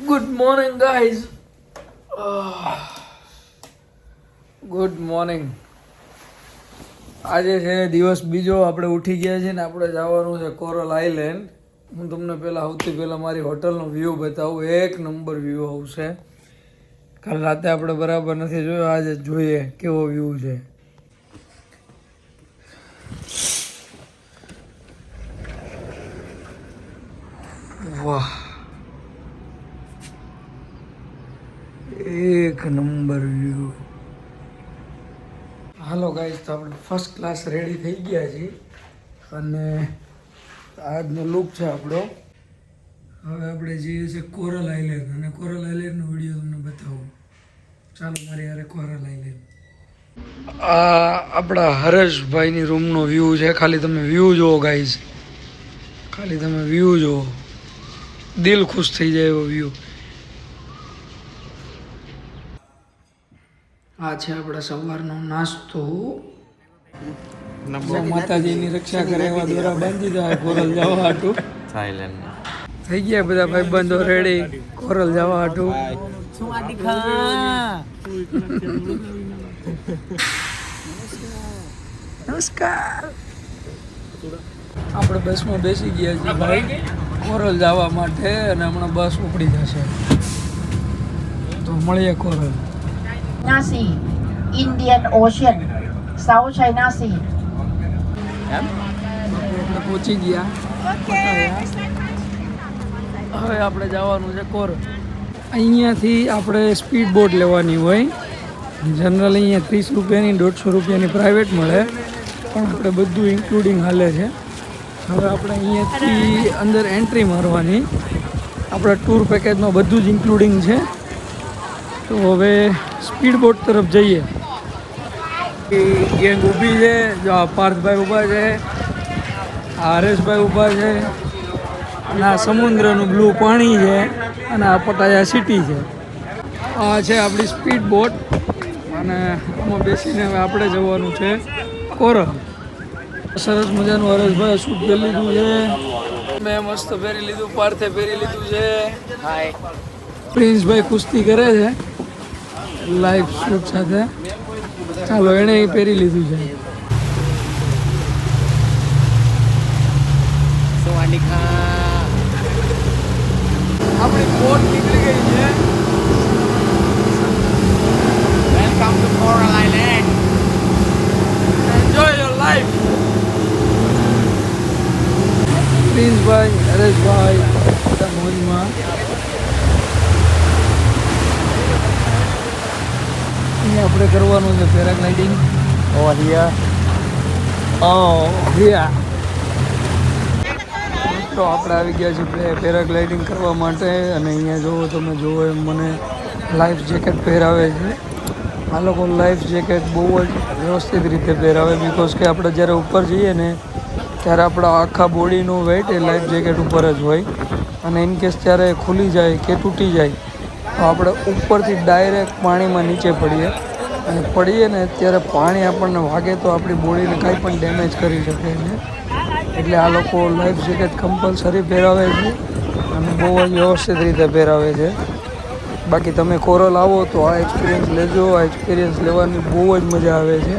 Good morning guys. Good morning. આજે છે દિવસ બીજો, આપણે ઉઠી ગયા છે ને આપણે જવાનું છે કોરલ આઇલેન્ડ. હું તમને સૌથી પહેલાં મારી હોટલનો વ્યૂ બતાવું. એક નંબર વ્યૂ આવશે. કાલ રાતે આપણે બરાબર નથી જોયો, આજે જોઈએ કેવો વ્યૂ છે. વાહ, એક નંબર વ્યૂ. હાલો ગાઈઝ, તો આપણે ફર્સ્ટ ક્લાસ રેડી થઈ ગયા છીએ અને આજનો લુક છે આપણો. હવે આપણે જઈએ છીએ કોરલ આઇલેન્ડ અને કોરલ આઇલેન્ડનો વિડીયો તમને બતાવું. ચાલો મારી યારે કોરલ આઇલેન્ડ. આ આપણા હરેશભાઈની રૂમનો વ્યૂ છે. ખાલી તમે વ્યૂ જુઓ ગાઈઝ, ખાલી તમે વ્યૂ જુઓ, દિલ ખુશ થઈ જાય એવો વ્યૂ. આ છે આપણા સવારનો નાસ્તો. માતાજીની રક્ષા કરે એવા દોરા બાંધી દીધા કોરલ જવા હાટું. થઈ ગયા બધા ભાઈબંધો રેડી કોરલ જવા હાટું. નમસ્કાર. આપણે બસમાં બેસી ગયા છીએ ભાઈ કોરલ જવા માટે અને હમણાં બસ ઉપડી જશે. તો મળીએ coral. China Sea, Indian Ocean, South China Sea. આપણે પહોંચી ગયા. હવે આપણે જવાનું છે કોરલ. અહીંયાથી આપણે સ્પીડ બોટ લેવાની હોય. જનરલ અહીંયા 30 રૂપિયાની 150 રૂપિયાની પ્રાઇવેટ મળે, પણ આપણે બધું ઇન્ક્લુડિંગ હાલે છે. હવે આપણે અહીંયાથી અંદર એન્ટ્રી મારવાની. આપણા ટૂર પેકેજમાં બધું જ ઇન્ક્લુડિંગ છે. તો હવે સ્પીડ બોટ તરફ જઈએ. ગેંગ ઊભી છે. જો આ પાર્થભાઈ ઊભા છે, આ હરેશભાઈ ઊભા છે, અને આ સમુદ્રનું બ્લુ પાણી છે, અને આ પટાયા સિટી છે. આ છે આપણી સ્પીડ બોટ અને આમાં બેસીને હવે આપણે જવાનું છે કોરલ. સરસ મજાનું હરેશભાઈ શૂટ પહેરી લીધું છે, મેં મસ્ત પહેરી લીધું, પાર્થે પહેરી લીધું છે. પ્રિન્સભાઈ કુસ્તી કરે છે લાઈવ શૂટ સાથે. ચાલો, એણે પહેરી લીધું છે. આપણી બોટ નીકળી ગઈ છે. Welcome to coral island. Enjoy your life. Princebhai, Hareshbhai બધા મોજમાં. અહીંયા આપણે કરવાનું છે પેરાગ્લાઇડિંગ. તો આપણે આવી ગયા છીએ પેરાગ્લાઇડિંગ કરવા માટે. અને અહીંયા જુઓ, તમે જુઓ એમ મને લાઈફ જેકેટ પહેરાવે છે. આ લોકો લાઈફ જેકેટ બહુ જ વ્યવસ્થિત રીતે પહેરાવે, બિકોઝ કે આપણે જ્યારે ઉપર જઈએ ને ત્યારે આપણા આખા બોડીનું વેઇટ એ લાઈફ જેકેટ ઉપર જ હોય. અને ઇન કેસ ત્યારે ખુલી જાય કે તૂટી જાય તો આપણે ઉપરથી ડાયરેક્ટ પાણીમાં નીચે પડીએ, અને પડીએ ને ત્યારે પાણી આપણને વાગે તો આપણી બોડીને કાંઈ પણ ડેમેજ કરી શકે છે. એટલે આ લોકો લાઈફ જેકેટ કમ્પલસરી પહેરાવે છે અને બહુ જ વ્યવસ્થિત રીતે પહેરાવે છે. બાકી તમે કોરલ આવો તો આ એક્સપિરિયન્સ લેજો. આ એક્સપિરિયન્સ લેવાની બહુ જ મજા આવે છે.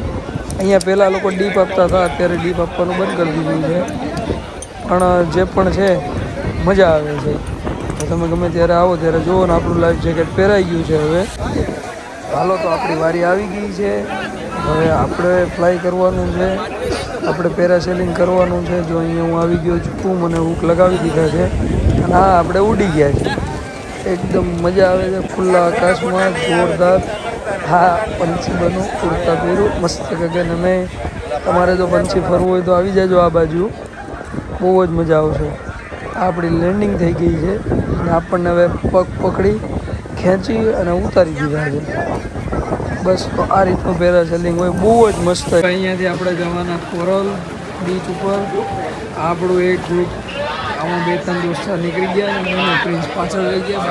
અહીંયા પહેલાં લોકો ડીપ આપતા હતા, અત્યારે ડીપ આપવાનું બંધ કરી દીધું છે, પણ જે પણ છે મજા આવે છે. તો તમે ગમે ત્યારે આવો ત્યારે જુઓ ને આપણું લાઈફ જેકેટ પહેરાઈ ગયું છે. હવે હાલો, તો આપણી વારી આવી ગઈ છે. હવે આપણે ફ્લાય કરવાનું છે, આપણે પેરાસેલિંગ કરવાનું છે. જો અહીંયા હું આવી ગયો છું, મને હૂક લગાવી દીધા છે અને હા, આપણે ઉડી ગયા છે. એકદમ મજા આવે છે ખુલ્લા આકાશમાં, જોરદાર. હા, પંછી બનો, ઉડતા પહેરું, મસ્ત ગગન. અને તમારે જો પંછી ફરવું હોય તો આવી જાજો આ બાજુ, બહુ જ મજા આવશે. આપણી લેન્ડિંગ થઈ ગઈ છે અને આપણને હવે પગ પકડી ખેંચી અને ઉતારી દીધા છે. બસ, તો આ રીતનું પેરાસેલિંગ હોય, બહુ જ મસ્ત. અહીંયાથી આપણે જવાના કોરલ બીચ ઉપર. આપણું એક ગ્રુપ, આમાં 2-3 દોસ્તા નીકળી ગયા અને મને પ્રિન્સ પાછળ લઈ ગયા.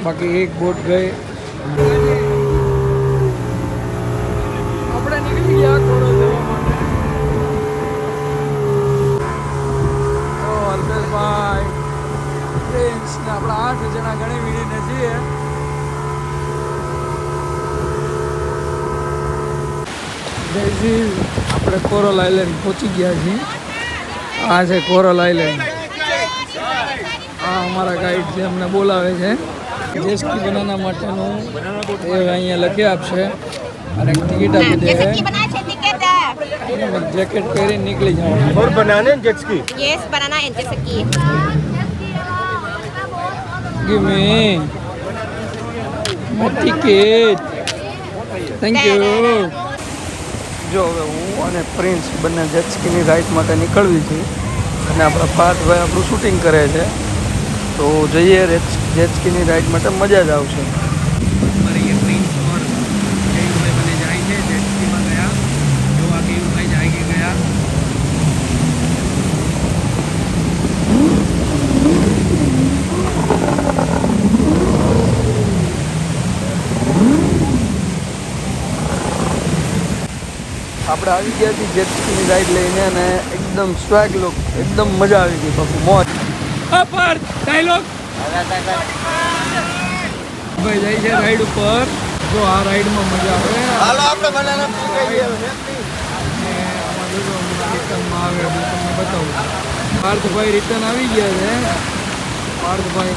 બાકી એક બોટ ગઈ. આપણે નીકળી ગયા કોરલ જવા માટે. 8 જણા ઘણી વીડીને છીએ. આપણે કોરલ આઇલેન્ડ પહોંચી ગયા છીએ. આ છે કોરલ આઇલેન્ડ. આ અમારા ગાઈડ છે, અમને બોલાવે છે. જેસ્કી બનાવવા માટેનું એ અહીંયા લખી આપશે અને ટિકિટ આપી દે. જેકેટ પહેરીને નીકળી જવાનું. और बनाने jet ski Yes, banana and jet ski. Give me my ticket. Thank you. જો હવે હું અને પ્રિન્સ બંને જેટસ્કીની રાઈડ માટે નીકળવી છે અને આપણા પાર્થભાઈ આપણું શૂટિંગ કરે છે. તો જઈએ જેટસ્કીની રાઈડ માટે મજા જ આવશે. આપણે આવી ગયા છીએ જેટસ્કીની રાઈડ લઈને અને એકદમ સ્વેગ લુક, એકદમ મજા આવી ગઈ બાપુ, મોજ. પર ડાયલોગ ભાઈ જાય છે રાઈડ ઉપર. જો આ રાઈડમાં મજા આવે. હાલો આપણે બનાના પી ગઈએ આમાં જોજો રિટર્નમાં આવે હું તમને બતાવું. પાર્થભાઈ રિટર્ન આવી ગયા છે. પાર્થભાઈ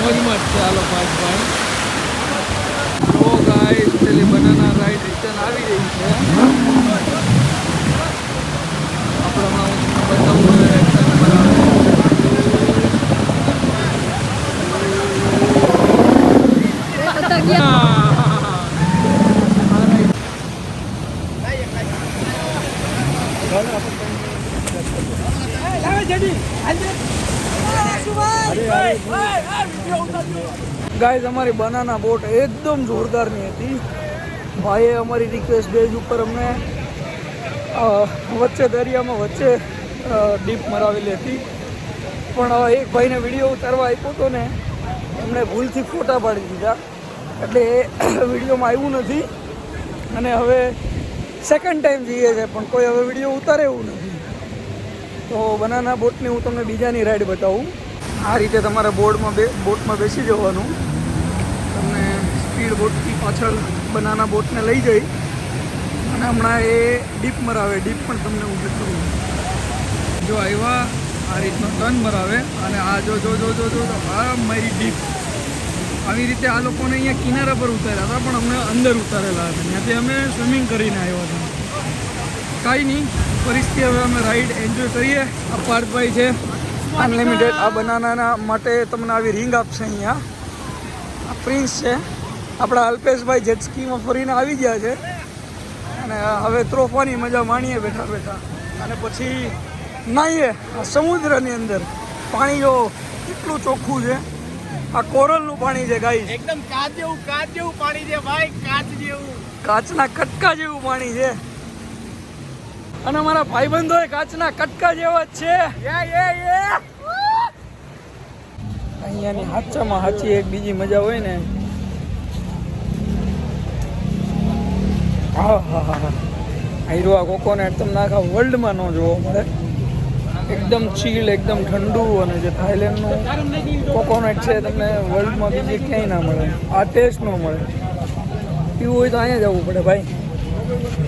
મોજમાં જ છે. હાલો પાર્થભાઈ. ઓ ગાઈસ, પેલી બનાના રાઈડ રિટર્ન આવી રહી છે. આપણે હમણાં બતાવું ગાઈઝ, અમારી બનાના બોટ એકદમ જોરદારની હતી. ભાઈએ અમારી રિક્વેસ્ટ બેઝ ઉપર અમને વચ્ચે દરિયામાં વચ્ચે ડીપ મરાવેલી હતી. પણ એક ભાઈને વિડીયો ઉતારવા આપ્યો હતો ને, એમણે ભૂલથી ફોટા પાડી દીધા એટલે એ વિડીયોમાં આવ્યું નથી. અને હવે સેકન્ડ ટાઈમ જઈએ છે પણ કોઈ હવે વિડીયો ઉતારે એવું નથી. તો બનાના બોટની હું તમને બીજાની રાઈડ બતાવું. આ રીતે તમારે બોટમાં બેસી જવાનું. તમને સ્પીડ બોટથી પાછળ બનાના બોટને લઈ જઈ અને હમણાં એ ડીપ મરાવે. ડીપ પણ તમને હું બતાવું. જો આવ્યા આ રીતનો ટર્ન મરાવે અને આ જો જો જો જો જો આ મારી ડીપ. આવી રીતે આ લોકોને અહીંયા કિનારા પર ઉતાર્યા હતા પણ અમને અંદર ઉતારેલા હતા. ત્યાંથી અમે સ્વિમિંગ કરીને આવ્યા હતા. કાંઈ નહીં, ફરીથી હવે અમે રાઈડ એન્જોય કરીએ. આ પાર્થભાઈ છે અનલિમિટેડ. આ બનાનાના માટે તમને આવી રિંગ આપશે અહીંયા. આ પ્રિન્સ છે. આપણા અલ્પેશભાઈ જેટસ્કીમાં ફરીને આવી ગયા છે અને હવે ત્રોફાની મજા માણીએ બેઠા બેઠા. અને પછી નાહીએ આ સમુદ્રની અંદર. પાણી જો કેટલું ચોખ્ખું છે. આ કોરલનું પાણી છે ગાઈસ. એકદમ કાચ જેવું પાણી છે ભાઈ, કાચ જેવું, કાચના કટકા જેવું પાણી છે. અને અમારા ભાઈબંધો કાચના કટકા જેવા જ છે. અહીંયાની હાચામાં હાચી એક બીજી મજા હોય ને. હા હા હા હા. આયરો આ કોકોનટ તમને આખા વર્લ્ડમાં ન જોવા મળે. એકદમ ચીલ, એકદમ ઠંડુ. અને જે થાઈલેન્ડનું કોકોનટ છે તમને વર્લ્ડમાં બીજે ક્યાંય ના મળે. આ ટેસ્ટ ન મળે. પીવું હોય તો અહીંયા જવું પડે ભાઈ.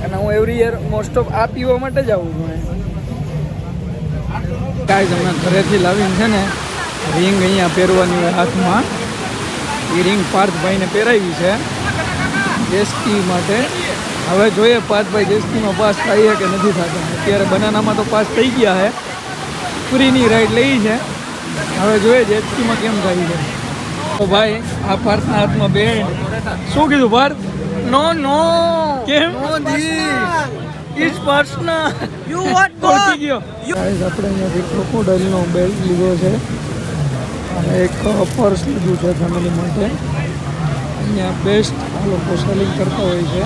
અને હું એવરી યર મોસ્ટ ઓફ આ પીવા માટે જ આવું છું. કાંઈ તમે ઘરેથી લાવીને છે ને રિંગ અહીંયા પહેરવાની હોય હાથમાં. એ રિંગ પાર્થભાઈને પહેરાવી છે જેસ્કી માટે. હવે જોઈએ પાર્થભાઈ જેસ્કીમાં પાસ થાય કે નથી થતા. અત્યારે બનાનામાં તો પાસ થઈ ગયા છે. પૂરીની રાઈડ લઈ છે. હવે જોઈએ જેસ્કીમાં કેમ થાય છે. તો ભાઈ આ પાર્થના હાથમાં બેન્ડ. શું કીધું પાર્થ? નો નો કેમ? It's personal. યુ વોટ પહોંચી ગયો. ગાઈસ, આપણે અહીંયાથી ક્રોકોડાઇલનો બેલ્ટ લીધો છે અને એક પર્સ લીધું છે ફેમિલી માટે. અહીંયા બેસ્ટ આ લોકો સેલિંગ કરતા હોય છે.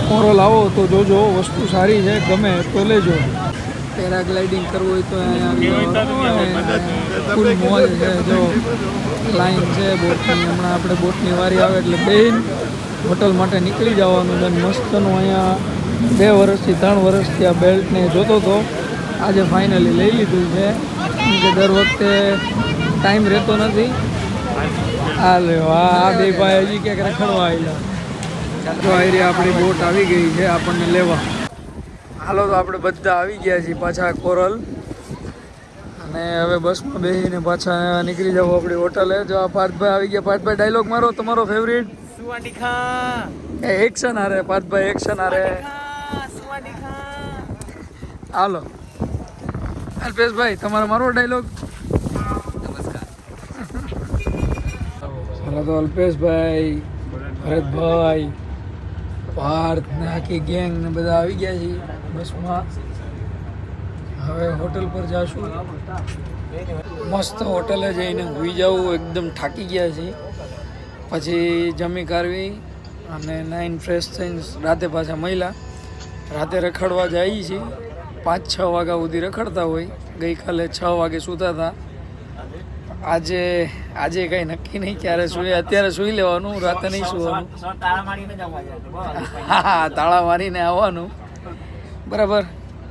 કોરલ આવો તો જોજો, વસ્તુ સારી છે, ગમે તો લેજો. પેરાગ્લાઇડિંગ કરવું હોય તો અહીંયા ફૂલ મોજ છે. જો લાઈન છે બોટની. હમણાં આપણે બોટની વારી આવે એટલે બેન હોટલ માટે નીકળી જવાનું છે. મસ્તનું અહીંયા 2 વર્ષથી 3 વર્ષથી આ બેલ્ટને જોતો હતો. આજે ફાઇનલી લઈ લીધું છે. કેમ કે દર વખતે ટાઈમ રહેતો નથી. હાલે આ બે ભાઈ હજી ક્યાંક રખડવા આવેલા. તો આ આપણી બોટ આવી ગઈ છે આપણને લેવા. હાલો તો આપણે બધા આવી ગયા છીએ પાછા કોરલ, અને હવે બસમાં બેસીને પાછા નીકળી જાવ આપણી હોટલે. જો આ પાર્થભાઈ આવી ગયા. પાર્થભાઈ ડાયલોગ મારો, તમારો ફેવરિટ. સુવાડી ખા એક્શન હારે પાર્થભાઈ, એક્શન હારે. સુવાડી ખા. હાલો અલ્પેશભાઈ, તમારો મારો ડાયલોગ. હાલો તો અલ્પેશભાઈ, ભરતભાઈ, પાર્થ ને આખી ગેંગ ને બધા આવી ગયા છે બસમાં. હવે હોટલ પર જાશું. મસ્ત હોટલે જઈને સૂઈ જવું. એકદમ થાકી ગયા છે. પછી જમી કાઢવી અને નાઈન ફ્રેશ થઈને રાતે પાછા મહિલા રાતે રખડવા જઈએ છીએ. 5-6 વાગ્યા સુધી રખડતા હોય. ગઈકાલે 6 વાગે સૂતા હતા. આજે કંઈ નક્કી નહીં ક્યારે સૂઈએ. અત્યારે સૂઈ લેવાનું, રાતે નહીં સૂવાનું. હા, તાળા મારીને આવવાનું. બરાબર.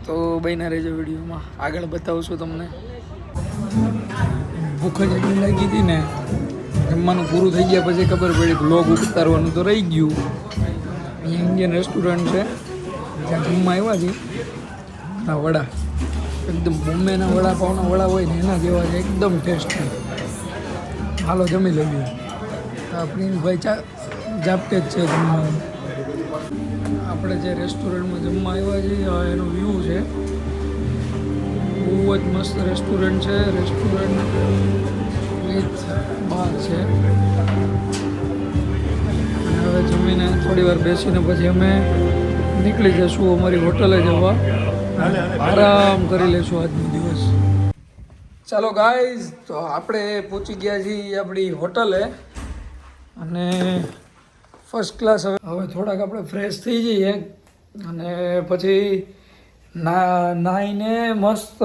તો બહીના રહેજો વિડીયોમાં, આગળ બતાવશું તમને. ભૂખ જ એટલી લાગી હતી ને, જમવાનું પૂરું થઈ ગયા પછી ખબર પડી બ્લોગ ઉતારવાનું તો રહી ગયું. અહીંયા ઇન્ડિયન રેસ્ટોરન્ટ છે, ત્યાં જમવા આવ્યા છીએ. આ વડા એકદમ બોમ્બેના વડાપાવના વડા હોય ને એના જેવા છે, એકદમ ટેસ્ટી. હાલો જમી લઈએ. પ્રિન્સભાઈ જાપતે જ છે જમવાનું. આપણે જે રેસ્ટોરન્ટમાં જમવા આવ્યા છીએ એનો વ્યૂ છે. બહુ જ મસ્ત રેસ્ટોરન્ટ છે. રેસ્ટોરન્ટ વિથ બાર છે. અને હવે જમીને થોડી વાર બેસીને પછી અમે નીકળી જઈશું અમારી હોટલે જવા. આરામ કરી લઈશું આજનો દિવસ. ચાલો ગાઈઝ, તો આપણે પહોંચી ગયા છીએ આપણી હોટલે અને ફર્સ્ટ ક્લાસ. હવે થોડાક આપણે ફ્રેશ થઈ જઈએ અને પછી નાહીને મસ્ત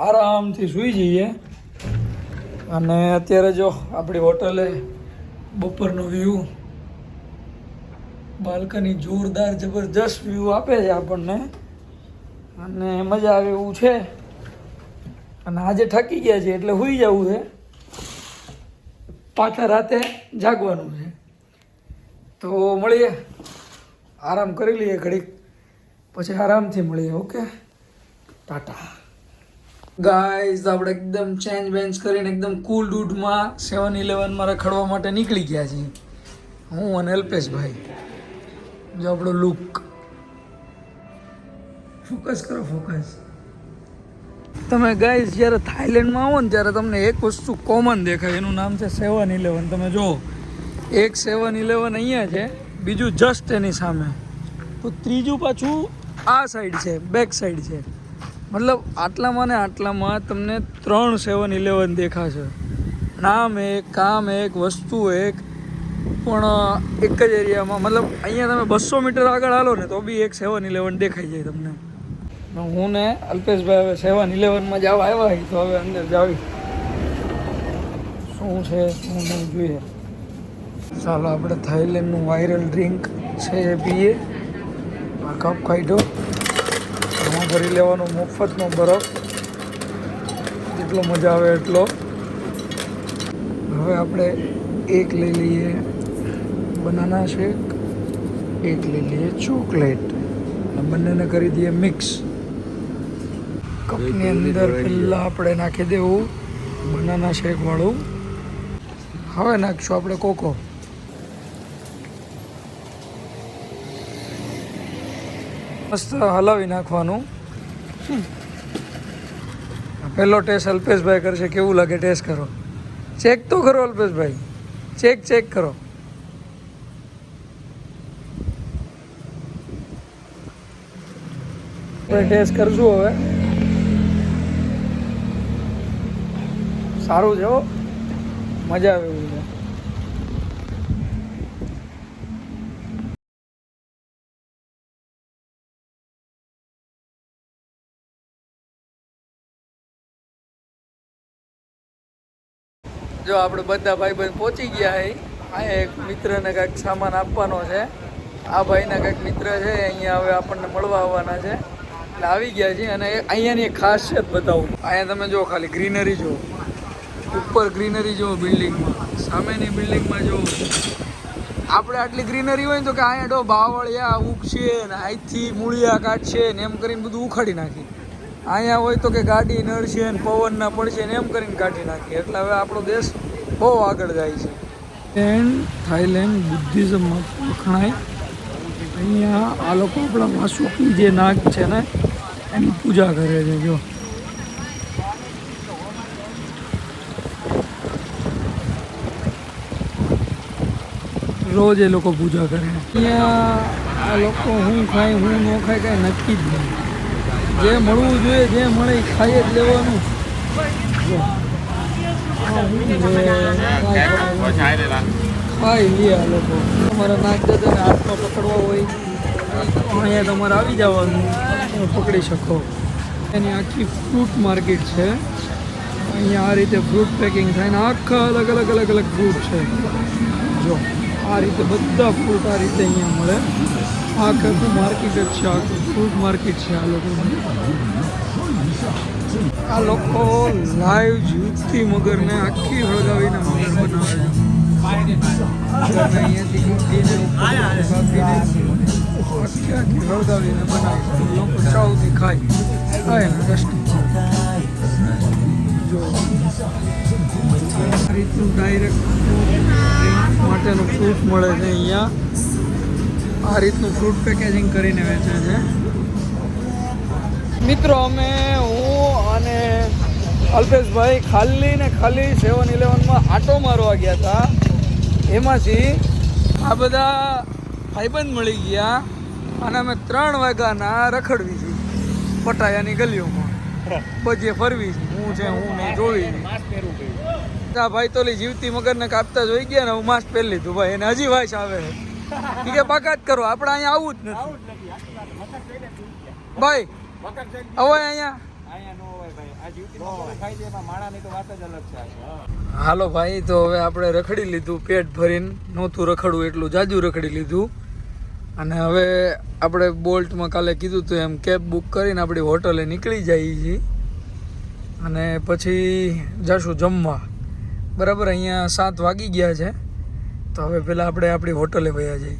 આરામથી સૂઈ જઈએ. અને અત્યારે જો આપણી હોટલે બપોરનો વ્યૂ, બાલ્કની જોરદાર જબરજસ્ત વ્યૂ આપે છે આપણને અને મજા આવે એવું છે. અને આજે થાકી ગયા છે એટલે સૂઈ જવું છે, પાછા રાતે જાગવાનું છે. તો મળીએ, આરામ કરી લઈએ ઘડીક, પછી આરામથી મળીએ. Okay, Tata guys. આપણે એકદમ ચેન્જ વેન્જ કરીને એકદમ કુલ ડૂડમાં 7-Elevenમાં રખડવા માટે નીકળી ગયા છીએ, હું અને અલ્પેશભાઈ. જો આપણો લુક, ફોકસ કરો, ફોકસ. તમે ગાઈઝ જ્યારે થાઈલેન્ડમાં આવો ને ત્યારે તમને એક વસ્તુ કોમન દેખાય, એનું નામ છે 7-Eleven. તમે જુઓ, એક 7-Eleven અહીંયા છે, બીજું જસ્ટ એની સામે, તો ત્રીજું પાછું આ સાઈડ છે, બેક સાઈડ છે. મતલબ આટલામાં ને આટલામાં તમને 3 7-Eleven દેખાશે. નામ એક, કામ એક, વસ્તુ એક, પણ એક જ એરિયામાં. મતલબ અહીંયા તમે 200 મીટર આગળ હાલો ને તો બી એક 7-Eleven દેખાઈ જાય તમને. હું ને અલ્પેશભાઈ હવે 7-Elevenમાં જવા આવ્યા, તો હવે અંદર જાવી શું છે શું નહીં જોઈએ. ચાલો આપણે થાઈલેન્ડનું વાયરલ ડ્રિંક છે એ પીએ. આ કપ કાઢ્યો, આમાં ભરી લેવાનો મફતનો બરફ, જેટલો મજા આવે એટલો. હવે આપણે એક લઈ લઈએ બનાના શેક, એક લઈ લઈએ ચોકલેટ, બંનેને કરી દઈએ મિક્સ. કપની અંદર પહેલાં આપણે નાખી દેવું બનાના શેકવાળું. હવે નાખીશું આપણે કોકો. મસ્ત હલાવી નાખવાનું. પહેલો ટેસ્ટ અલ્પેશભાઈ કરશે, કેવું લાગે ટેસ્ટ કરો. ચેક તો કરો અલ્પેશભાઈ, ચેક કરો. આપણે ટેસ્ટ કરશું હવે. સારું છે હો, મજા આવે એવું છે. જો આપણે બધા ભાઈબંધ પહોંચી ગયા છે. આ એક મિત્રને કાંઈક સામાન આપવાનો છે. આ ભાઈના કાંઈક મિત્ર છે, અહીંયા હવે આપણને મળવા આવવાના છે. એટલે આવી ગયા છે અને અહીંયાની એક ખાસિયત બતાવું. અહીંયા તમે જો ખાલી ગ્રીનરી જો, ઉપર ગ્રીનરી જો બિલ્ડિંગમાં, સામેની બિલ્ડિંગમાં જો. આપણે આટલી ગ્રીનરી હોય ને તો કે અહીંયા ડો બાવળિયા ઉગશે ને અહીંથી મૂળિયા કાઢશે ને એમ કરીને બધું ઉખાડી નાખી. અહીંયા હોય તો કે ગાડી નડશે ને પવનના પડશે ને એમ કરીને કાઢી નાખી. એટલે હવે આપણો દેશ બહુ આગળ જાય છે. એન્ડ થાઈલેન્ડ બુદ્ધિઝમમાં વખણાય. અહીંયા આ લોકો આપણા વાસુકી જે નાગ છે ને એની પૂજા કરે છે. જો રોજ એ લોકો પૂજા કરે. અહીંયા આ લોકો હું ખાય હું ન ખાય કાંઈ નક્કી જ નહીં. જે મળવું જોઈએ જે મળે એ ખાઈ જ લેવાનું. ખાઈ લે આ લોકો. તમારા નાગ દાદાને હાથમાં પકડવા હોય અહીંયા તમારે આવી જવાનું, તમે પકડી શકો. એની આખી ફ્રૂટ માર્કેટ છે. અહીંયા આ રીતે ફ્રૂટ પેકિંગ થાય ને આખા અલગ અલગ ફ્રૂટ છે. જો આ રીતે બધા ફ્રૂટ આ રીતે અહીંયા મળે. આખું માર્કેટ જ છે, આખું ફ્રૂટ માર્કેટ છે. આ લોકો લાઈવ જીવતી મગરને આખી હળગાવીને મગર બનાવે છે. અહીંયાથી કાપીને આખી હળગાવીને બનાવે. લોકો ચાવથી ખાય ને રસ્ટ. જો આ રીતનું ડાયરેક્ટ માટેનું ફ્રૂટ મળે છે અહીંયા. આ રીતનું ફ્રૂટ પેકેજિંગ કરીને વેચે છે. મિત્રો હું અને અલ્પેશભાઈ ખાલી 7-11માં આટો મારવા ગયા હતા. એમાંથી આ બધા ભાઈબંધ મળી ગયા અને અમે 3 વાગ્યાના રખડવી છે પટાયાની ગલીઓમાં. બજે ફરવી છે. હું નહીં જોવી છે. ભાઈ તો જીવતી મગરને કાપતા જોઈ ગયા ને હું માસ્ક પહેરી લીધું. ભાઈ એને હજી વાઇસ આવે છે કે બાકાત કરો, આપણે અહીંયા આવું જ નથી ભાઈ. હવે અહીંયા હાલો ભાઈ. તો હવે આપણે રખડી લીધું પેટ ભરીને. નહોતું રખડવું એટલું જાજુ રખડી લીધું. અને હવે આપણે બોલ્ટમાં કાલે કીધું હતું એમ કેબ બુક કરીને આપણી હોટલે નીકળી જઈએ છીએ અને પછી જઈશું જમવા. બરાબર અહીંયા 7 વાગી ગયા છે. તો હવે પહેલાં આપણે આપણી હોટલે વયા જઈએ.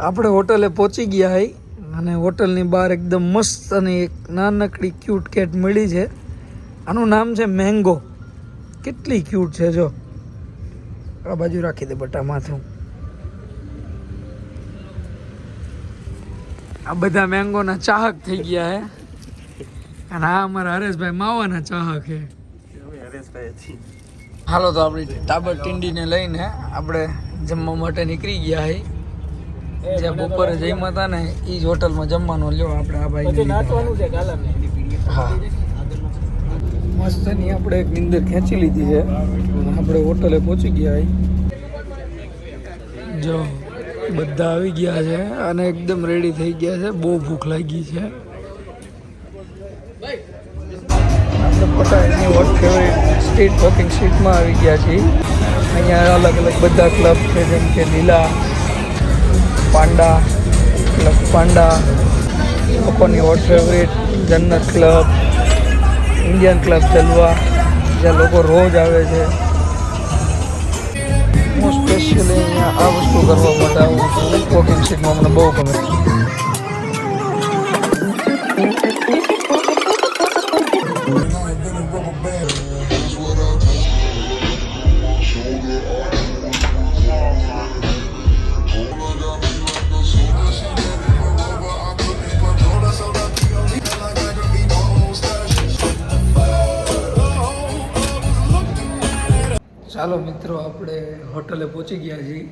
આપણે હોટલે પહોંચી ગયા હોય અને હોટલની બહાર એકદમ મસ્ત અને એક નાનકડી ક્યુટ કેટ મળી છે. આનું નામ છે મેંગો. કેટલી ક્યુટ છે જો. આ બાજુ રાખી દે બટા માથું. આ બધા મેંગોના ચાહક થઈ ગયા હે અને આ અમારા હરેશભાઈ માવાના ચાહક છે. હાલો તો આપણી ટાબર ટીંડીને લઈને આપણે જમવા માટે નીકળી ગયા હે. જ્યાં બપોરે જમ્યા હતા ને એ જ હોટલમાં જમવાનું. લ્યો આપણે આ ભાઈ હા મસ્ત ની આપણે એક નીંદર ખેંચી લીધી છે. આપણે હોટલે પહોંચી ગયા હે. જો બધા આવી ગયા છે અને એકદમ રેડી થઈ ગયા છે. બહુ ભૂખ લાગી છે. આપણે પટાઈની વોટ ફેવરેટ સ્ટ્રીટ વોકિંગ સ્ટ્રીટમાં આવી ગયા છીએ. અહીંયા અલગ અલગ બધા ક્લબ છે જેમ કે લીલા પાંડા ક્લબ, પાંડા લોકોની vote favourite, Jannat club, Indian club જલવા, જ્યાં લોકો રોજ આવે છે. હું સ્પેશિયલી અહીંયા આ વસ્તુ કરવા માટે આવું છું. વોકિંગ સ્ટ્રીટમાં મને બહુ ગમે. ચાલો મિત્રો આપણે હોટલે પહોંચી ગયા છીએ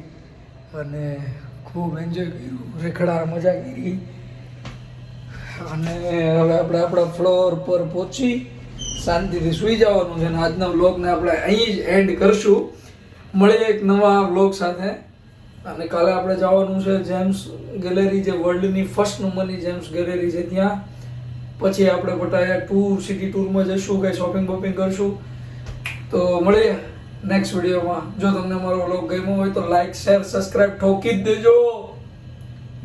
અને ખૂબ એન્જોય કર્યું. રેખડા મજા કરી અને હવે આપણે આપણા ફ્લોર પર પહોંચી શાંતિથી સૂઈ જવાનું છે. અને આજના વ્લોગને આપણે અહીં જ એન્ડ કરશું. મળીએ એક નવા વ્લોગ સાથે. અને કાલે આપણે જવાનું છે જેમ્સ ગેલેરી, જે વર્લ્ડની ફર્સ્ટ નંબરની જેમ્સ ગેલેરી છે ત્યાં. પછી આપણે પટાયા ટૂર, સિટી ટૂરમાં જઈશું, કંઈ શોપિંગ બોપિંગ કરશું. તો મળીએ નેક્સ્ટ વિડીયોમાં. જો તમને મારો વ્લોગ ગમ્યો હોય તો લાઈક, શેર, સબસ્ક્રાઈબ ઠોકી જ દેજો.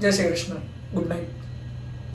જય શ્રી કૃષ્ણ. Good night.